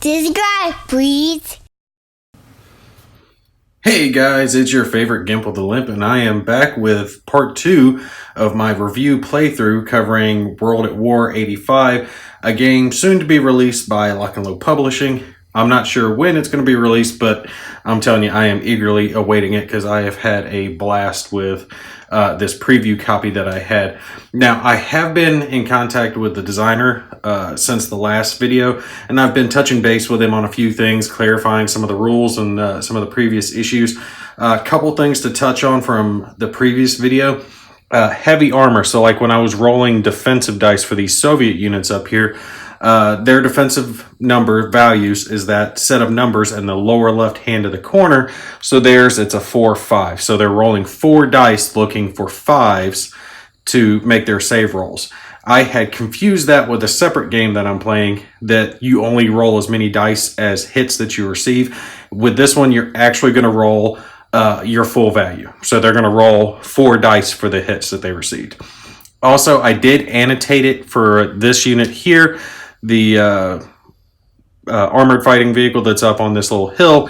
Subscribe, please. Hey guys, it's your favorite Gimp with the Limp, and I am back with part 2 of my review playthrough covering World at War 85, a game soon to be released by LNL Publishing. I'm not sure when it's going to be released, but I'm telling you, I am eagerly awaiting it because I have had a blast with this preview copy that I had. Now, I have been in contact with the designer since the last video, and I've been touching base with him on a few things, clarifying some of the rules and some of the previous issues. A couple things to touch on from the previous video. Heavy armor, so like when I was rolling defensive dice for these Soviet units up here, their defensive number values is that set of numbers in the lower left hand of the corner. So theirs, it's a 4-5. So they're rolling 4 dice looking for 5s to make their save rolls. I had confused that with a separate game that I'm playing, that you only roll as many dice as hits that you receive. With this one, you're actually going to roll your full value. So they're going to roll 4 dice for the hits that they received. Also, I did annotate it for this unit here, the armored fighting vehicle that's up on this little hill,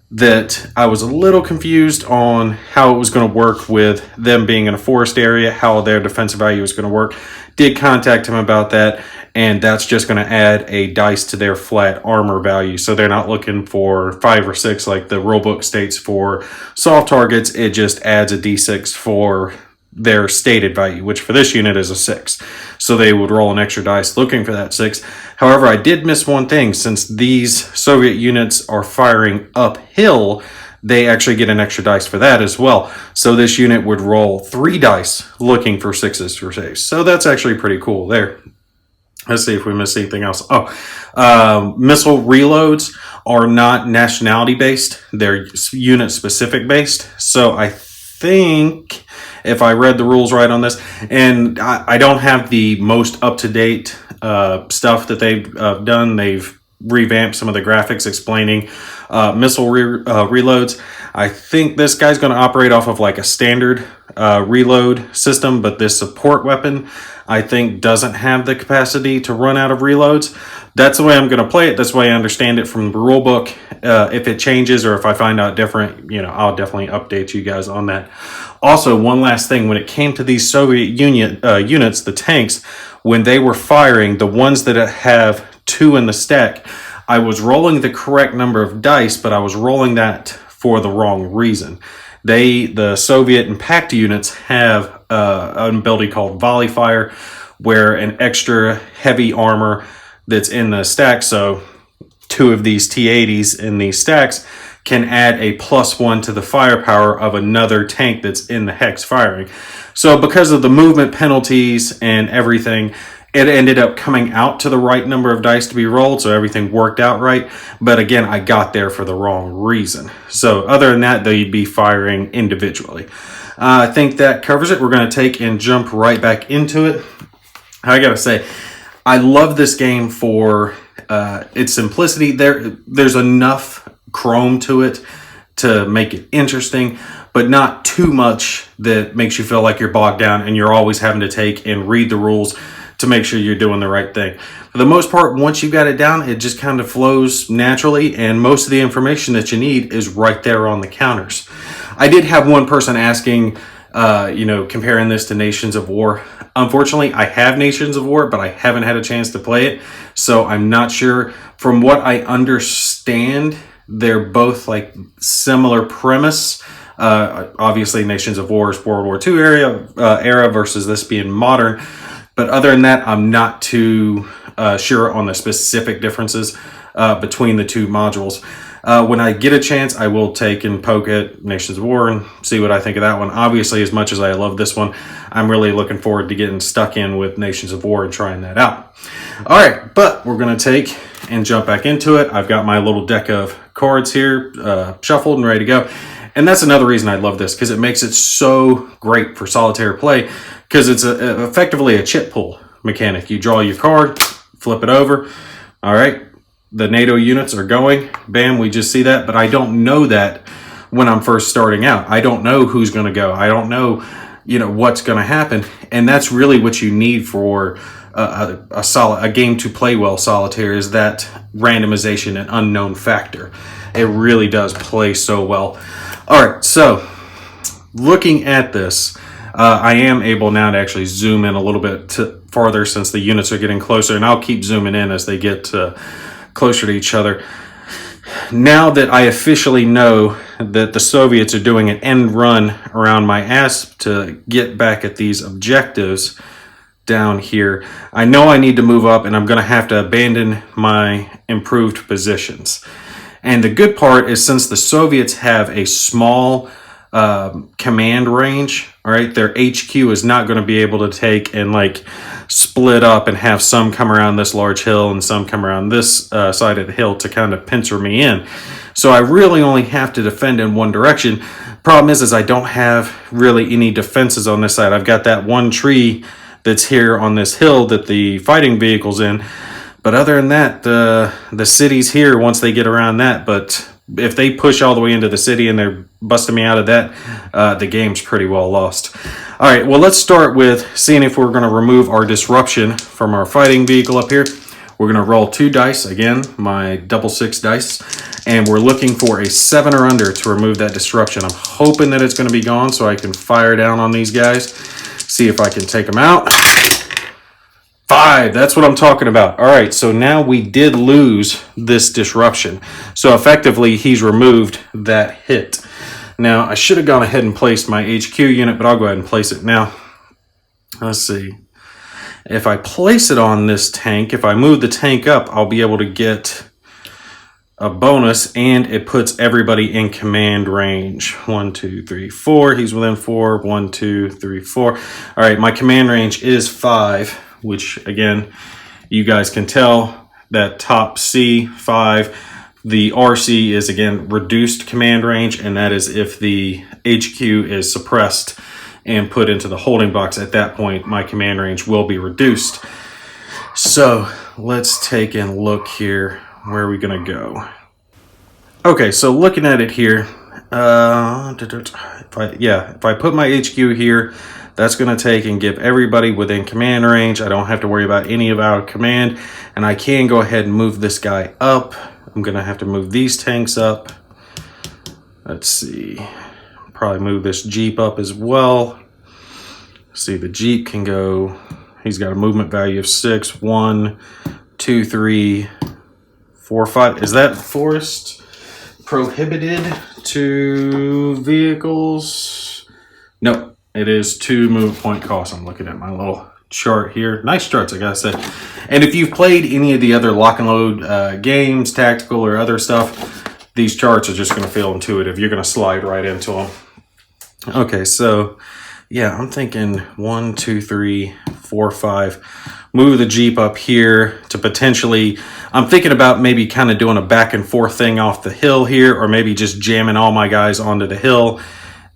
that I was a little confused on how it was going to work with them being in a forest area, how their defensive value is going to work. Did contact him about that, and that's just going to add a dice to their flat armor value. So they're not looking for 5 or 6 like the rulebook states for soft targets. It just adds a d6 for their stated value, which for this unit is a 6. So they would roll an extra dice looking for that 6. However, I did miss one thing. Since these Soviet units are firing uphill, they actually get an extra dice for that as well. So this unit would roll 3 dice looking for 6s for saves. So that's actually pretty cool there. Let's see if we missed anything else. Missile reloads are not nationality based. They're unit specific based. So I think, if I read the rules right on this, and I don't have the most up-to-date stuff that they've done. They've revamped some of the graphics explaining missile reloads. I think this guy's going to operate off of like a standard reload system, but this support weapon, I think, doesn't have the capacity to run out of reloads. That's the way I'm going to play it. That's the way I understand it from the rule book. If it changes or if I find out different, I'll definitely update you guys on that. Also, one last thing, when it came to these Soviet Union units, the tanks, when they were firing, the ones that have 2 in the stack, I was rolling the correct number of dice, but I was rolling that for the wrong reason. The Soviet and packed units have an ability called volley fire, where an extra heavy armor that's in the stack, so 2 of these T-80s in these stacks, can add a +1 to the firepower of another tank that's in the hex firing. So because of the movement penalties and everything, it ended up coming out to the right number of dice to be rolled, so everything worked out right. But again, I got there for the wrong reason. So other than that, they'd be firing individually. I think that covers it. We're going to take and jump right back into it. I gotta say, I love this game for its simplicity. There's enough chrome to it to make it interesting, but not too much that makes you feel like you're bogged down and you're always having to take and read the rules to make sure you're doing the right thing. For the most part, once you've got it down, it just kind of flows naturally, and most of the information that you need is right there on the counters. I did have one person asking, comparing this to Nations of War. Unfortunately, I have Nations of War, but I haven't had a chance to play it, so I'm not sure. From what I understand, they're both like similar premise. Obviously, Nations of War is World War II era versus this being modern. But other than that, I'm not too sure on the specific differences between the 2 modules. When I get a chance, I will take and poke at Nations of War and see what I think of that one. Obviously, as much as I love this one, I'm really looking forward to getting stuck in with Nations of War and trying that out. All right, but we're going to take and jump back into it. I've got my little deck of cards here shuffled and ready to go. And that's another reason I love this, because it makes it so great for solitaire play, because it's effectively a chip pull mechanic. You draw your card, flip it over. All right, the NATO units are going. Bam, we just see that. But I don't know that when I'm first starting out. I don't know who's going to go. I don't know, what's going to happen. And that's really what you need for a game to play well solitaire is that randomization and unknown factor. It really does play so well. All right, so looking at this, I am able now to actually zoom in a little bit farther since the units are getting closer, and I'll keep zooming in as they get closer to each other. Now that I officially know that the Soviets are doing an end run around my ass to get back at these objectives down here, I know I need to move up, and I'm going to have to abandon my improved positions. And the good part is, since the Soviets have a small command range, all right, their HQ is not going to be able to take and like split up and have some come around this large hill and some come around this side of the hill to kind of pincer me in. So I really only have to defend in one direction. Problem is I don't have really any defenses on this side. I've got that one tree that's here on this hill that the fighting vehicle's in. But other than that, the city's here once they get around that. But if they push all the way into the city and they're busting me out of that, the game's pretty well lost. All right, well, let's start with seeing if we're going to remove our disruption from our fighting vehicle up here. We're going to roll 2 dice, again, my double 6 dice, and we're looking for a 7 or under to remove that disruption. I'm hoping that it's going to be gone so I can fire down on these guys, see if I can take them out. 5, that's what I'm talking about. All right, so now we did lose this disruption. So effectively, he's removed that hit. Now, I should have gone ahead and placed my HQ unit, but I'll go ahead and place it now. Let's see. If I place it on this tank, if I move the tank up, I'll be able to get a bonus, and it puts everybody in command range. 1, 2, 3, 4. He's within 4. 1, 2, 3, 4. All right, my command range is 5, which, again, you guys can tell that top C, 5. The RC is, again, reduced command range, and that is if the HQ is suppressed and put into the holding box. At that point, my command range will be reduced. So let's take a look here. Where are we going to go? Okay, so looking at it here, if I put my HQ here, that's going to take and give everybody within command range. I don't have to worry about any of our command, and I can go ahead and move this guy up. I'm going to have to move these tanks up. Let's see. Probably move this Jeep up as well. See, the Jeep can go, he's got a movement value of 6. 1, 2, 3, 4, 5. Is that forest prohibited to vehicles? No, it is 2 move point cost. I'm looking at my little chart here. Nice charts, I gotta say. And if you've played any of the other lock and load games, tactical or other stuff, these charts are just going to feel intuitive. You're going to slide right into them. Okay, so yeah, I'm thinking 1, 2, 3, 4, 5. Move the Jeep up here to potentially, I'm thinking about maybe kind of doing a back and forth thing off the hill here, or maybe just jamming all my guys onto the hill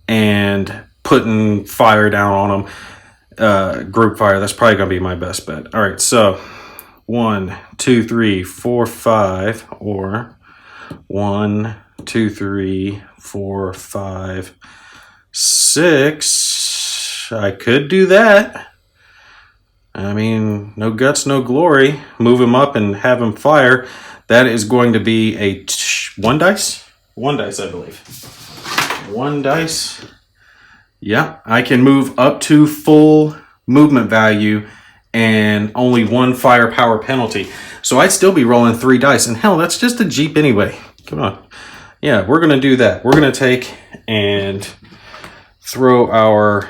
and putting fire down on them. Group fire, that's probably going to be my best bet. All right, so 1, 2, 3, 4, 5, or 1, 2, 3, 4, 5, 6. I could do that. I mean, no guts, no glory. Move him up and have him fire. That is going to be a 1 dice? 1 dice, I believe. 1 dice. Yeah, I can move up to full movement value and only 1 firepower penalty. So I'd still be rolling 3 dice. And hell, that's just a Jeep anyway. Come on. Yeah, we're going to do that. We're going to take and throw our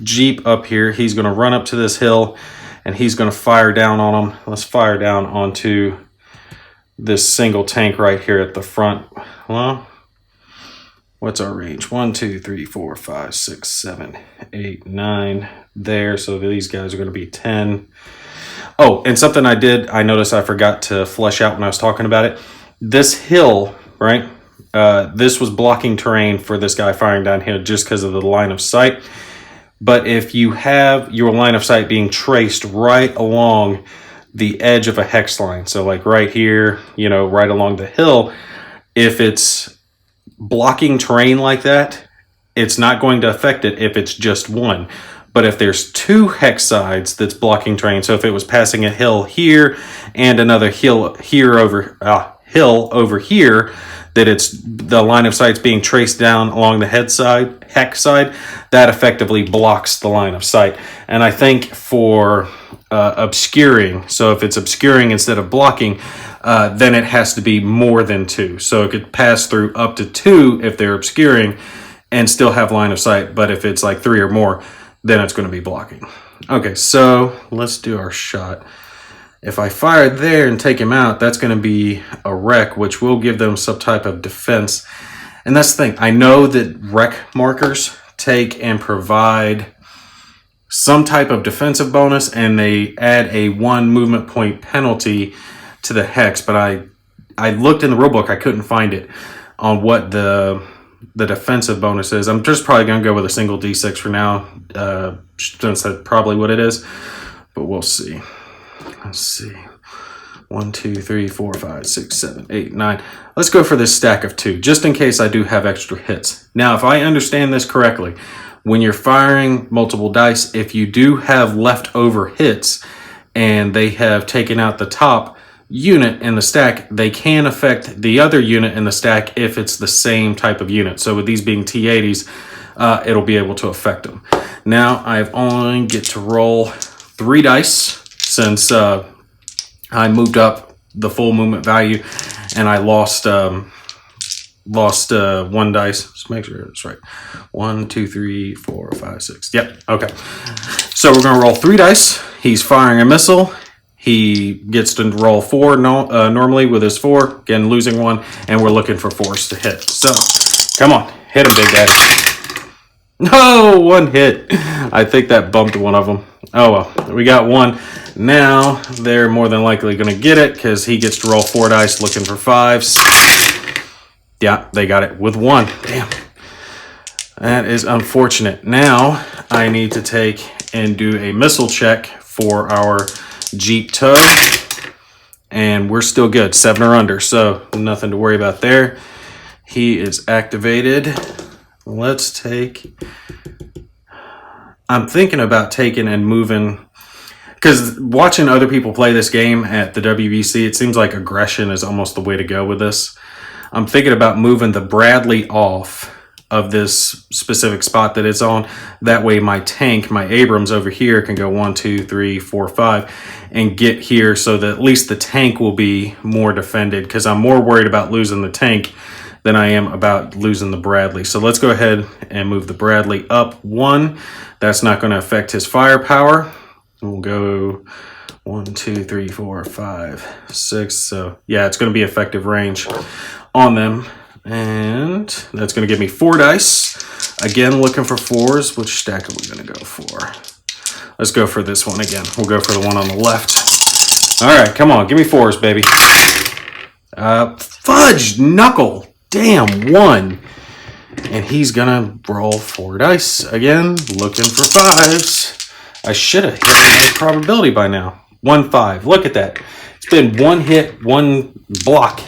Jeep up here. He's going to run up to this hill and he's going to fire down on him. Let's fire down onto this single tank right here at the front. Well, what's our range? 1, 2, 3, 4, 5, 6, 7, 8, 9 there. So these guys are going to be 10. Oh, and something I noticed I forgot to flesh out when I was talking about it. This hill, right? This was blocking terrain for this guy firing down here just because of the line of sight. But if you have your line of sight being traced right along the edge of a hex line, so like right here, you know, right along the hill, if it's blocking terrain like that, it's not going to affect it if it's just 1. But if there's two hex sides that's blocking terrain, so if it was passing a hill here and another hill here hill over here, that it's the line of sight's being traced down along the hex side, that effectively blocks the line of sight. And I think for obscuring, so if it's obscuring instead of blocking, then it has to be more than two. So it could pass through up to two if they're obscuring and still have line of sight. But if it's like three or more, then it's going to be blocking. Okay, so let's do our shot. If I fire there and take him out, that's going to be a wreck, which will give them some type of defense. And that's the thing. I know that wreck markers take and provide some type of defensive bonus, and they add a 1 movement point penalty to the hex. But I looked in the rulebook. I couldn't find it on what the defensive bonus is. I'm just probably going to go with a single D6 for now, since that's probably what it is. But we'll see. Let's see. 1, 2, 3, 4, 5, 6, 7, 8, 9. Let's go for this stack of 2, just in case I do have extra hits. Now, if I understand this correctly, when you're firing multiple dice, if you do have leftover hits and they have taken out the top unit in the stack, they can affect the other unit in the stack if it's the same type of unit. So with these being T80s, it'll be able to affect them. Now, I've only get to roll 3 dice, since I moved up the full movement value and I lost 1 dice. Just make sure it's right. 1, 2, 3, 4, 5, 6. Yep. Okay. So we're going to roll 3 dice. He's firing a missile. He gets to roll 4 normally with his 4. Again, losing 1. And we're looking for 4s to hit. So, come on. Hit him, Big Daddy. No, 1 hit. I think that bumped one of them. Oh, well. We got 1. Now, they're more than likely going to get it because he gets to roll 4 dice looking for 5s. Yeah, they got it with 1. Damn. That is unfortunate. Now, I need to take and do a missile check for our Jeep Tug. And we're still good. 7 or under, so nothing to worry about there. He is activated. Let's take... I'm thinking about taking and moving... Because watching other people play this game at the WBC, it seems like aggression is almost the way to go with this. I'm thinking about moving the Bradley off of this specific spot that it's on. That way my tank, my Abrams over here, can go 1, 2, 3, 4, 5 and get here so that at least the tank will be more defended, because I'm more worried about losing the tank than I am about losing the Bradley. So let's go ahead and move the Bradley up 1. That's not going to affect his firepower. We'll go 1, 2, 3, 4, 5, 6. So yeah, it's going to be effective range on them. And that's going to give me 4 dice. Again, looking for 4s. Which stack are we going to go for? Let's go for this one again. We'll go for the one on the left. All right, come on. Give me 4s, baby. Fudge knuckle. Damn, 1. And he's going to roll 4 dice. Again, looking for 5s. I should have hit his probability by now. 1, 5. Look at that. It's been 1 hit, 1 block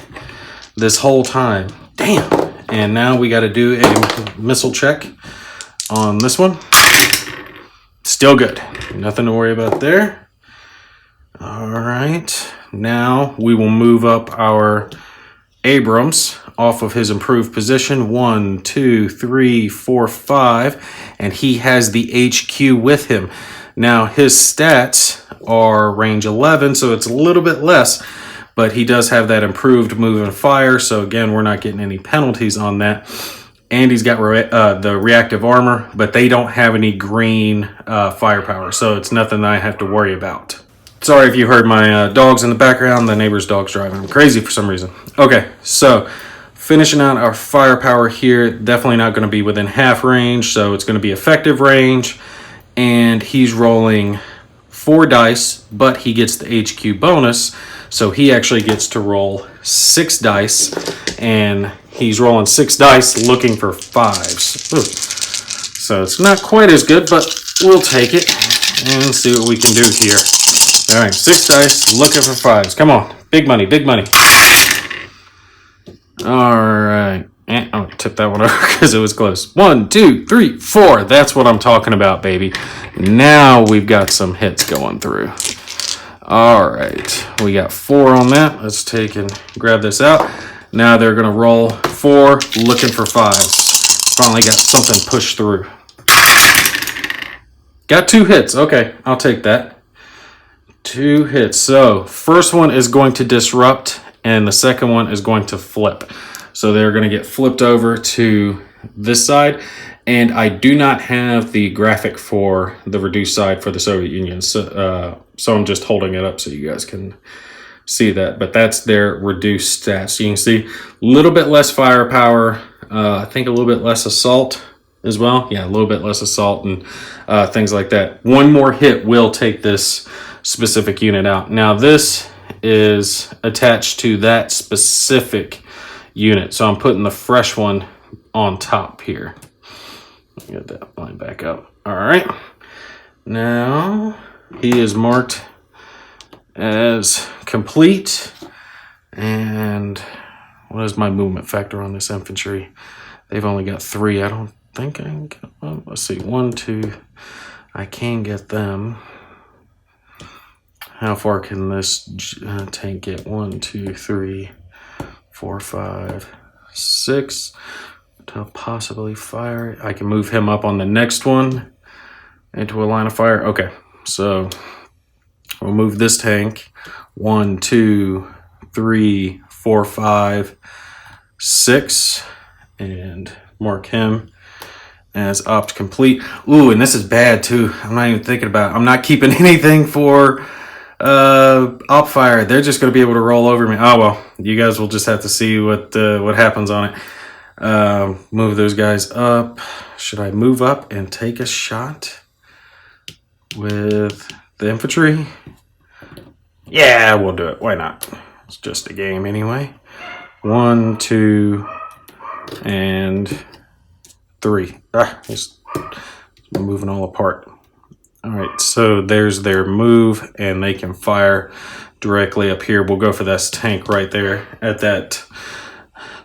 this whole time. Damn. And now we got to do a missile check on this one. Still good. Nothing to worry about there. All right. Now we will move up our Abrams off of his improved position. 1, 2, 3, 4, 5. And he has the HQ with him. Now, his stats are range 11, so it's a little bit less, but he does have that improved move and fire, so again, we're not getting any penalties on that. And he's got the reactive armor, but they don't have any green firepower, so it's nothing that I have to worry about. Sorry if you heard my dogs in the background. The neighbor's dog's driving crazy for some reason. Okay, so finishing out our firepower here, definitely not going to be within half range, so it's going to be effective range. And he's rolling 4 dice, but he gets the HQ bonus, so he actually gets to roll 6 dice, and he's rolling 6 dice looking for 5s. Ooh. So it's not quite as good, but we'll take it and see what we can do here. All right, 6 dice looking for 5s. Come on, big money, big money. All right, And I'm going to tip that one over because it was close. 1, 2, 3, 4. That's what I'm talking about, baby. Now we've got some hits going through. All right. We got 4 on that. Let's take and grab this out. Now they're going to roll 4, looking for 5s. Finally got something pushed through. Got 2 hits. Okay, I'll take that. 2 hits. So first one is going to disrupt, and the second one is going to flip. So they're going to get flipped over to this side. And I do not have the graphic for the reduced side for the Soviet Union. So I'm just holding it up so you guys can see that. But that's their reduced stats. You can see a little bit less firepower. I think a little bit less assault as well. Yeah, a little bit less assault and things like that. One more hit will take this specific unit out. Now this is attached to that specific unit. So I'm putting the fresh one on top here. Get that line back up. All right. Now he is marked as complete. And what is my movement factor on this infantry? They've only got 3. I don't think I can get them. Let's see. 1, 2. I can get them. How far can this tank get? 1, 2, 3, 4, 5, 6. To possibly fire. I can move him up on the next one into a line of fire. Okay, so we'll move this tank 1, 2, 3, 4, 5, 6, and mark him as opt complete. Ooh, and this is bad too. I'm not even thinking about it. I'm not keeping anything for op fire. They're just going to be able to roll over me. Oh well, you guys will just have to see what happens on it. Move those guys up. Should I move up and take a shot with the infantry? Yeah, we'll do it. Why not? It's just a game anyway. 1, 2, and 3. It's moving all apart. All right, so there's their move, and they can fire directly up here. We'll go for this tank right there at that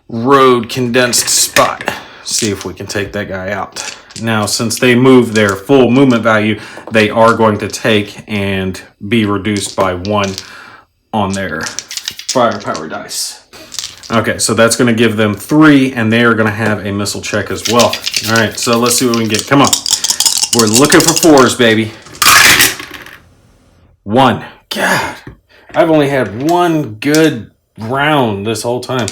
road condensed spot. See if we can take that guy out. Now, since they move their full movement value, they are going to take and be reduced by 1 on their firepower dice. Okay, so that's going to give them 3, and they are going to have a missile check as well. All right, so let's see what we can get. Come on. We're looking for 4s, baby. 1. God, I've only had 1 good round this whole time.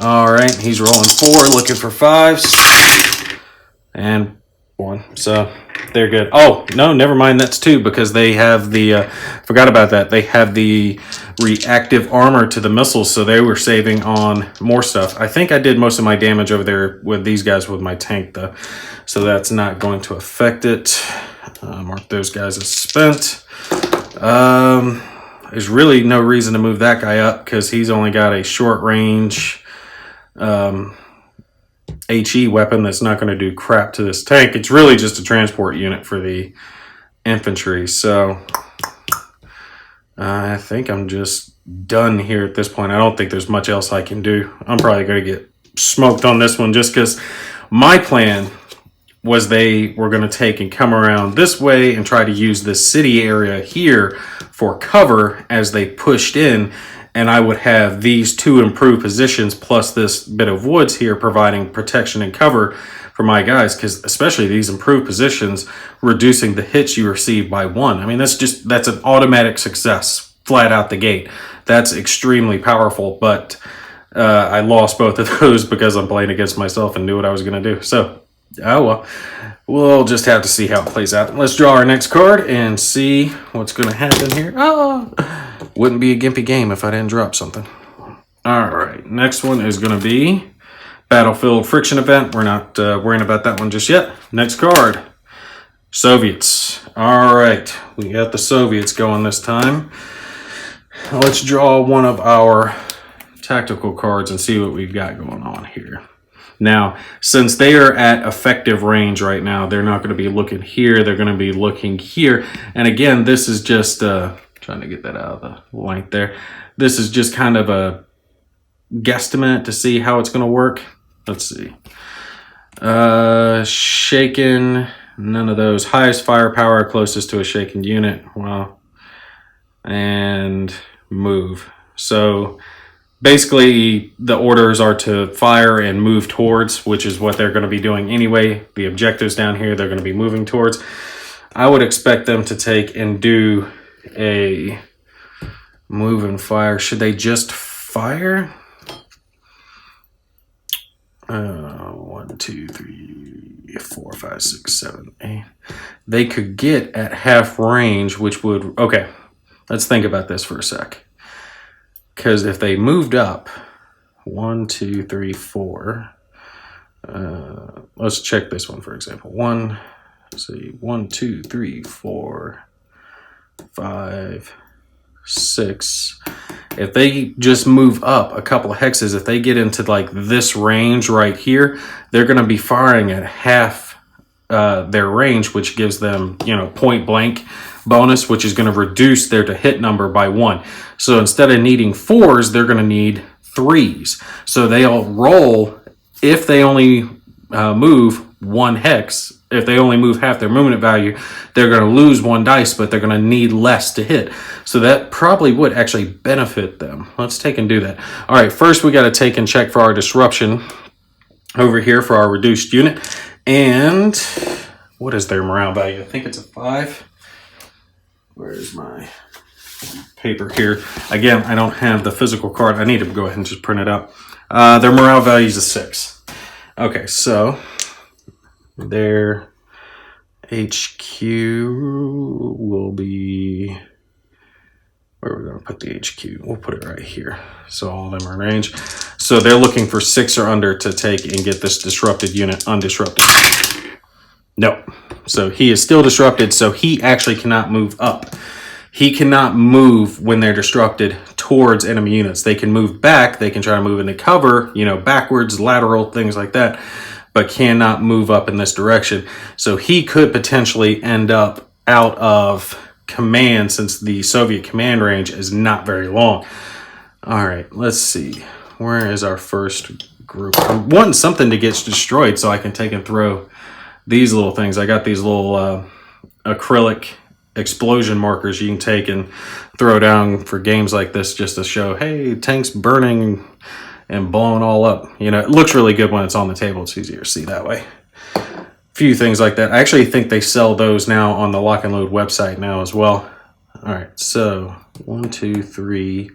All right, he's rolling 4, looking for 5s, and 1. So they're good. Oh, no, never mind. That's 2 because they have the, forgot about that. They have the reactive armor to the missiles, so they were saving on more stuff. I think I did most of my damage over there with these guys with my tank, though, so that's not going to affect it. Mark those guys as spent. There's really no reason to move that guy up because he's only got a short range HE weapon that's not going to do crap to this tank. It's really just a transport unit for the infantry. So I think I'm just done here at this point. I don't think there's much else I can do. I'm probably going to get smoked on this one just because my plan was they were going to take and come around this way and try to use this city area here for cover as they pushed in. And I would have these 2 improved positions plus this bit of woods here providing protection and cover for my guys, because especially these improved positions, reducing the hits you receive by 1. I mean, that's an automatic success, flat out the gate. That's extremely powerful, but I lost both of those because I'm playing against myself and knew what I was going to do. So, oh well. We'll just have to see how it plays out. Let's draw our next card and see what's going to happen here. Oh, wouldn't be a gimpy game if I didn't drop something. All right, next one is going to be Battlefield Friction Event. We're not worrying about that one just yet. Next card, Soviets. All right, we got the Soviets going this time. Let's draw one of our tactical cards and see what we've got going on here. Now, since they are at effective range right now, they're not going to be looking here. They're going to be looking here. And again, this is just trying to get that out of the light there. This is just kind of a guesstimate to see how it's going to work. Let's see. Shaken, none of those. Highest firepower, closest to a shaken unit. Well, and move. So basically, the orders are to fire and move towards, which is what they're going to be doing anyway. The objectives down here, they're going to be moving towards. I would expect them to take and do a move and fire. Should they just fire? 1, 2, 3, 4, 5, 6, 7, 8. They could get at half range, which would... Okay, let's think about this for a sec. Because if they moved up, 1, 2, 3, 4. Let's check this one, for example. 1, 2, 3, 4, 5, 6. If they just move up a couple of hexes, if they get into like this range right here, they're going to be firing at half their range, which gives them, point blank bonus, which is going to reduce their to hit number by 1. So instead of needing 4s, they're going to need 3s. So they'll roll if they only move 1 hex. If they only move half their movement value, they're going to lose 1 dice, but they're going to need less to hit. So that probably would actually benefit them. Let's take and do that. All right, first we got to take and check for our disruption over here for our reduced unit. And what is their morale value? I think it's a 5. Where's my paper here? Again, I don't have the physical card. I need to go ahead and just print it out. Their morale value is a 6. Okay, so their HQ will be... Where are we going to put the HQ? We'll put it right here. So all of them are in range. So they're looking for 6 or under to take and get this disrupted unit undisrupted. Nope. So he is still disrupted, so he actually cannot move up. He cannot move when they're disrupted towards enemy units. They can move back. They can try to move into cover, backwards, lateral, things like that, but cannot move up in this direction. So he could potentially end up out of command since the Soviet command range is not very long. All right, let's see. Where is our first group? I want something to get destroyed so I can take and throw these little things. I got these little acrylic explosion markers you can take and throw down for games like this just to show, hey, tank's burning and blowing all up. It looks really good when it's on the table. It's easier to see that way. Few things like that. I actually think they sell those now on the Lock and Load website now as well. All right, so 1, 2, 3.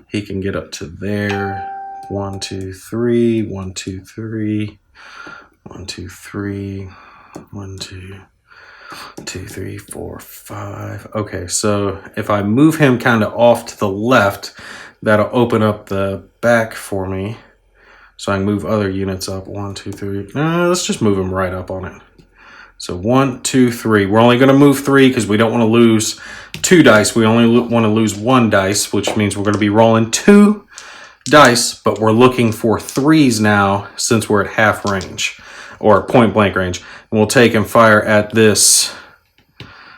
He can get up to there. 1, 2, 3. 1, 2, 3. 1, 2, 3. 1, 2, 2, 3, 4, 5. Okay, so if I move him kind of off to the left, that'll open up the back for me. So I can move other units up. 1, 2, 3. Let's just move them right up on it. So 1, 2, 3. We're only going to move 3 because we don't want to lose 2 dice. We only want to lose 1 dice, which means we're going to be rolling 2 dice, but we're looking for 3s now since we're at half range or point blank range. And we'll take and fire at this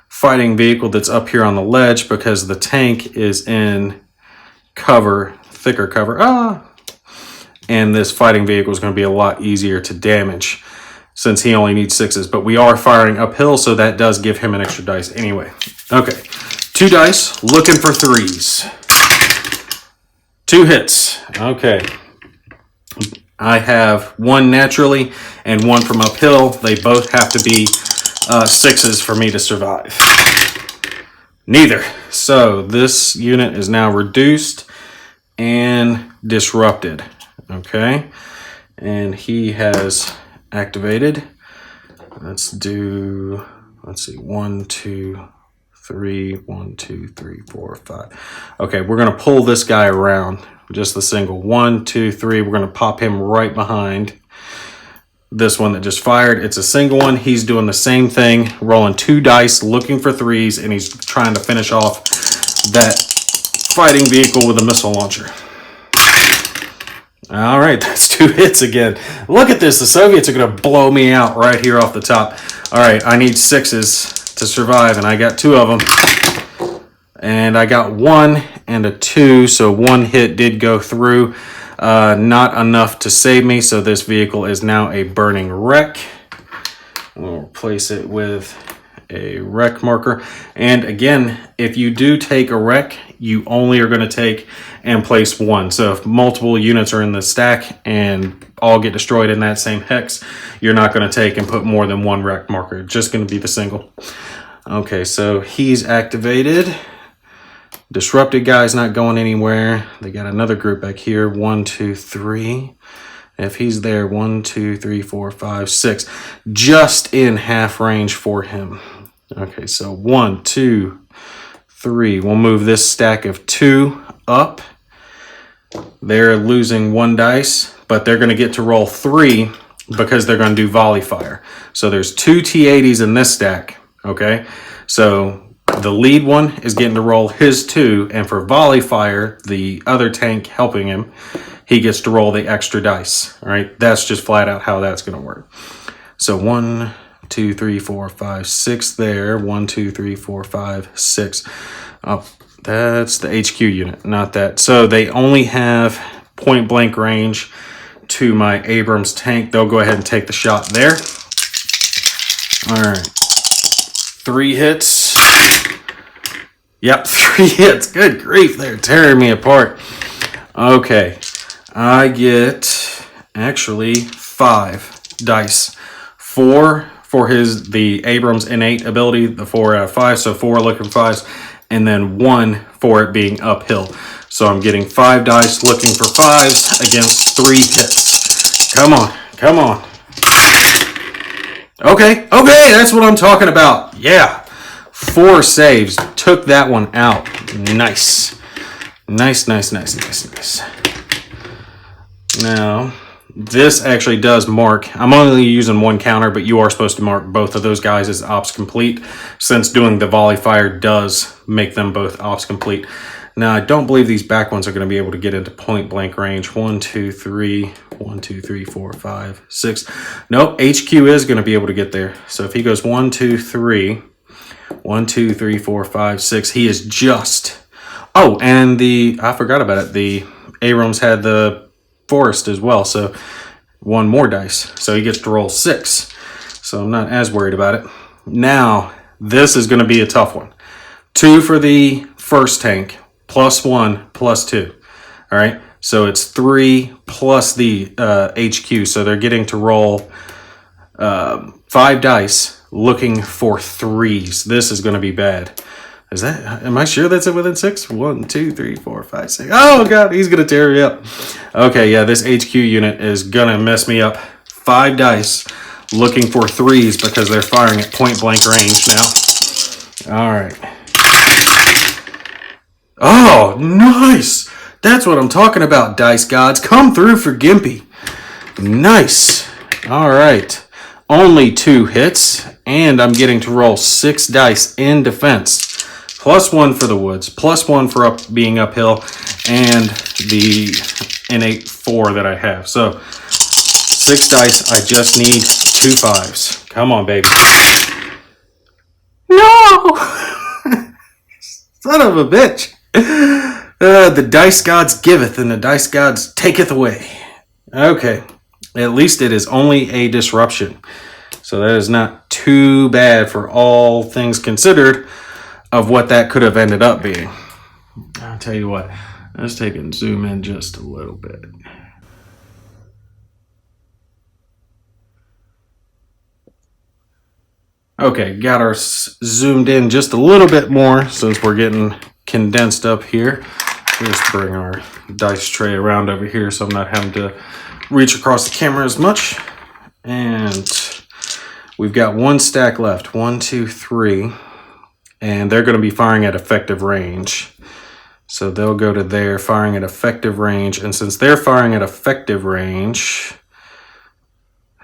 fighting vehicle that's up here on the ledge because the tank is in cover, thicker cover. And this fighting vehicle is going to be a lot easier to damage since he only needs 6s. But we are firing uphill, so that does give him an extra dice anyway. Okay, 2 dice, looking for 3s. 2 hits. Okay. I have 1 naturally and 1 from uphill. They both have to be 6s for me to survive. Neither. So this unit is now reduced and disrupted. Okay, and he has activated. Let's see, 1, 2, 3, 1, 2, 3, 4, 5. Okay, we're gonna pull this guy around, just the single. 1, 2, 3. We're gonna pop him right behind this one that just fired. It's a single one. He's doing the same thing, rolling 2 dice, looking for 3s, and he's trying to finish off that fighting vehicle with a missile launcher. All right, that's 2 hits again. Look at this. The Soviets are going to blow me out right here off the top. All right, I need 6s to survive, and I got 2 of them. And I got 1 and a 2, so 1 hit did go through. Not enough to save me, so this vehicle is now a burning wreck. We'll replace it with a wreck marker. And again, if you do take a wreck, you only are going to take and place one. So if multiple units are in the stack and all get destroyed in that same hex, you're not going to take and put more than one wreck marker. It's just going to be the single. Okay, so he's activated. Disrupted guy's not going anywhere. They got another group back here. 1, 2, 3. If he's there, 1, 2, 3, 4, 5, 6. Just in half range for him. Okay, so 1, 2, 3. We'll move this stack of 2 up. They're losing 1 dice, but they're going to get to roll 3 because they're going to do volley fire. So there's 2 T-80s in this stack. Okay, so the lead one is getting to roll his 2, and for volley fire, the other tank helping him, he gets to roll the extra dice. All right, that's just flat out how that's going to work. So 1, 2, 3, 4, 5, 6 there. 1, 2, 3, 4, 5, 6. Oh, that's the HQ unit, not that. So they only have point blank range to my Abrams tank. They'll go ahead and take the shot there. All right. 3 hits. Yep, 3 hits. Good grief, they're tearing me apart. Okay, I get actually 5 dice. 4 for the Abrams innate ability, the 4 out of 5, so 4 looking 5s, and then 1 for it being uphill. So I'm getting 5 dice looking for 5s against 3 hits. Come on, come on. Okay, that's what I'm talking about. Yeah, 4 saves. Took that one out. Nice. Nice. Now, this actually does mark. I'm only using 1 counter, but you are supposed to mark both of those guys as ops complete, since doing the volley fire does make them both ops complete. Now, I don't believe these back ones are going to be able to get into point blank range. 1, 2, 3, 1, 2, 3, 4, 5, 6. Nope, HQ is going to be able to get there. So if he goes 1, 2, 3, 1, 2, 3, 4, 5, 6, he is just. Oh, and I forgot about it. The Abrams had the forest as well, so 1 more dice. So he gets to roll 6. So I'm not as worried about it. Now, this is going to be a tough one. 2 for the first tank. +1, +2. All right, so it's 3 plus the HQ. So they're getting to roll 5 dice, looking for 3s. This is going to be bad. Am I sure that's it within 6? 1, 2, 3, 4, 5, 6. Oh god, he's going to tear me up. Okay, yeah, this HQ unit is going to mess me up. 5 dice, looking for 3s because they're firing at point blank range now. All right. Oh, nice! That's what I'm talking about, dice gods. Come through for Gimpy. Nice. All right. Only 2 hits, and I'm getting to roll 6 dice in defense. +1 for the woods, +1 for being uphill, and the innate 4 that I have. So 6 dice. I just need 2 5s. Come on, baby. No! Son of a bitch. The dice gods giveth and the dice gods taketh away. Okay, at least it is only a disruption, so that is not too bad for all things considered of what that could have ended up being. I'll tell you what, let's take and zoom in just a little bit. Okay, got our zoomed in just a little bit more since we're getting condensed up here. Just bring our dice tray around over here so I'm not having to reach across the camera as much. And we've got 1 stack left. 1, 2, 3. And they're going to be firing at effective range. So they'll go to there, firing at effective range. And since they're firing at effective range,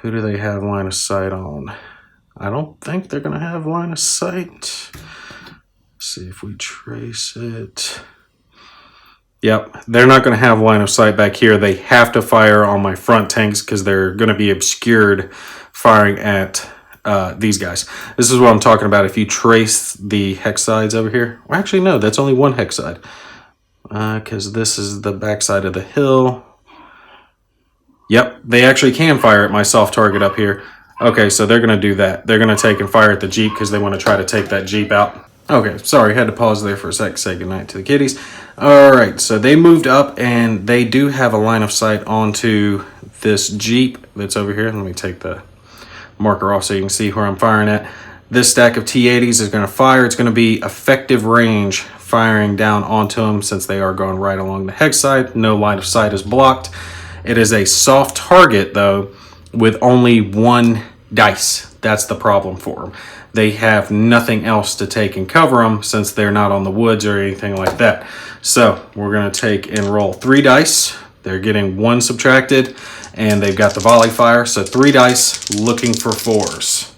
who do they have line of sight on? I don't think they're going to have line of sight. Let's see if we trace it. Yep, they're not going to have line of sight back here. They have to fire on my front tanks because they're going to be obscured firing at these guys. This is what I'm talking about. If you trace the hex sides over here. Well, actually, no, that's only 1 hex side. Because this is the backside of the hill. Yep, they actually can fire at my soft target up here. Okay, so they're going to do that. They're going to take and fire at the Jeep because they want to try to take that Jeep out. Okay, sorry, had to pause there for a sec, say goodnight to the kitties. All right, so they moved up, and they do have a line of sight onto this Jeep that's over here. Let me take the marker off so you can see where I'm firing at. This stack of T-80s is going to fire. It's going to be effective range firing down onto them since they are going right along the hex side. No line of sight is blocked. It is a soft target, though, with only one dice. That's the problem for them. They have nothing else to take and cover them since they're not on the woods or anything like that. So we're going to take and roll 3 dice. They're getting 1 subtracted, and they've got the volley fire. So 3 dice looking for 4s.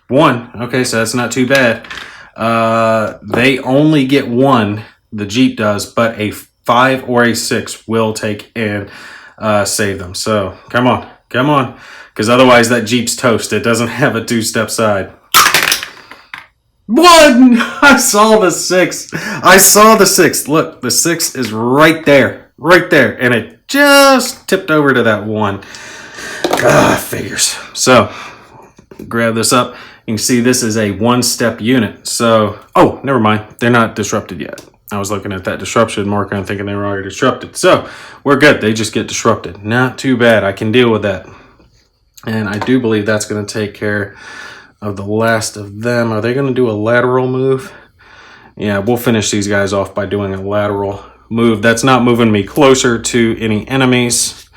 1. Okay, so that's not too bad. They only get 1, the Jeep does, but a 5 or a 6 will take and save them. So come on, because otherwise that Jeep's toast. It doesn't have a 2-step side. 1! I saw the 6. Look, the 6 is right there, and it just tipped over to that 1. Figures. So grab this up. You can see this is a 1-step unit. So, oh, never mind. They're not disrupted yet. I was looking at that disruption marker and thinking they were already disrupted. So we're good. They just get disrupted. Not too bad. I can deal with that. And I do believe that's going to take care of the last of them. Are they going to do a lateral move? Yeah, we'll finish these guys off by doing a lateral move. That's not moving me closer to any enemies.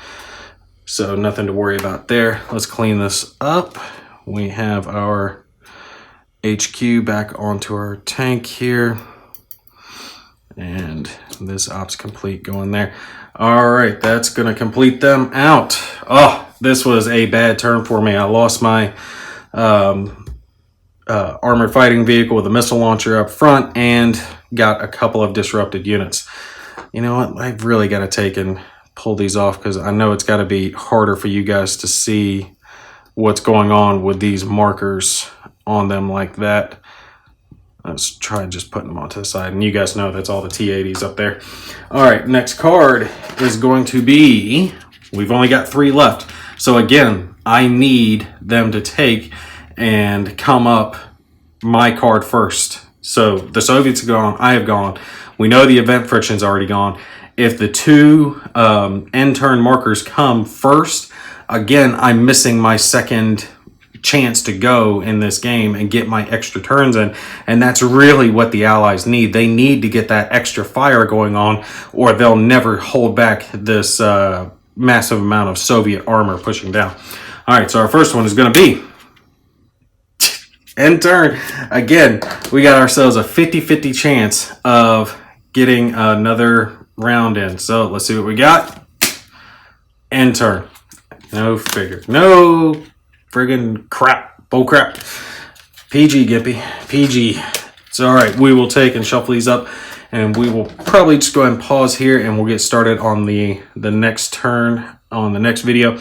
So nothing to worry about there. Let's clean this up. We have our HQ back onto our tank here. And this ops complete going there. All right, that's going to complete them out. Oh, this was a bad turn for me. I lost my armored fighting vehicle with a missile launcher up front and got a couple of disrupted units. You know what? I've really got to take and pull these off because I know it's got to be harder for you guys to see what's going on with these markers on them like that. Let's try just putting them onto the side. And you guys know that's all the T-80s up there. All right, next card is going to be, we've only got 3 left. So again, I need them to take and come up my card first. So the Soviets have gone, I have gone. We know the event friction's already gone. If the 2 end turn markers come first, again, I'm missing my second chance to go in this game and get my extra turns in, and that's really what the Allies need. They need to get that extra fire going on, or they'll never hold back this massive amount of Soviet armor pushing down. All right, so our first one is going to be end turn. Again, we got ourselves a 50-50 chance of getting another round in. So let's see what we got. End turn. No figure. No friggin' crap. Bull crap. PG, Gimpy. PG. It's all right. We will take and shuffle these up, and we will probably just go ahead and pause here, and we'll get started on the next turn on the next video,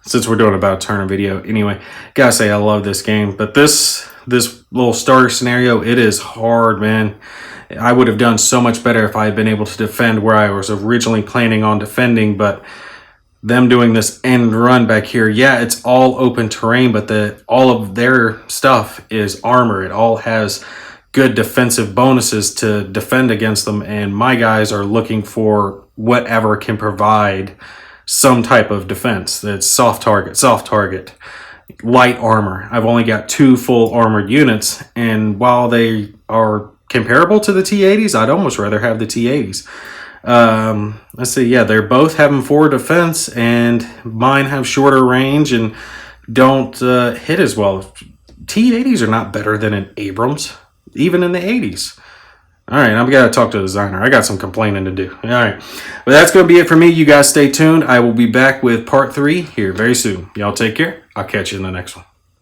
since we're doing about a turn of video. Anyway, gotta say I love this game, but this little starter scenario, it is hard, man. I would have done so much better if I had been able to defend where I was originally planning on defending, but them doing this end run back here, yeah, it's all open terrain, but all of their stuff is armor. It all has good defensive bonuses to defend against them, and my guys are looking for whatever can provide some type of defense. That's soft target, light armor. I've only got 2 full armored units, and while they are comparable to the T-80s, I'd almost rather have the T-80s. Let's see. Yeah, they're both having 4 defense, and mine have shorter range and don't hit as well. T-80s are not better than an Abrams, even in the 80s. All right, I'm going to talk to the designer. I got some complaining to do. All right, but that's going to be it for me. You guys stay tuned. I will be back with part 3 here very soon. Y'all take care. I'll catch you in the next one.